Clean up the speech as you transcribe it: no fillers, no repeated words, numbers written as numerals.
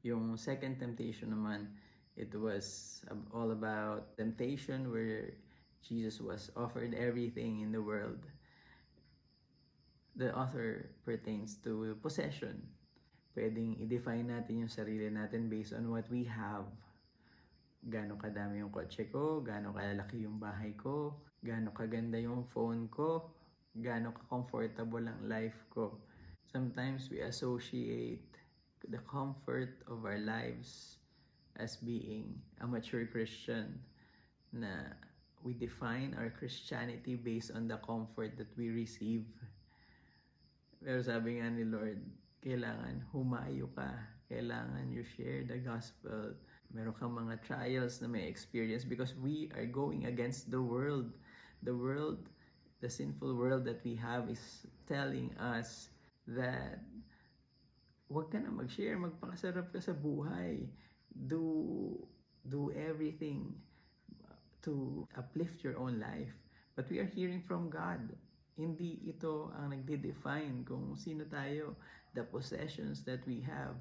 Yung second temptation naman, it was all about temptation where Jesus was offered everything in the world. The author pertains to possession. Pwedeng i-define natin yung sarili natin based on what we have. Gaano kadami yung kotse ko, gaano kalaki yung bahay ko, gaano kaganda yung phone ko, gaano ka-comfortable ang life ko. Sometimes we associate the comfort of our lives as being a mature Christian, na we define our Christianity based on the comfort that we receive. Pero sabi nga ni Lord, kailangan humayo ka, kailangan you share the gospel. Meron kang mga trials na may experience because we are going against the world. The world, the sinful world that we have is telling us that huwag ka na mag-share, magpakasarap ka sa buhay. Do everything to uplift your own life. But we are hearing from God. Hindi ito ang nagde-define kung sino tayo, the possessions that we have.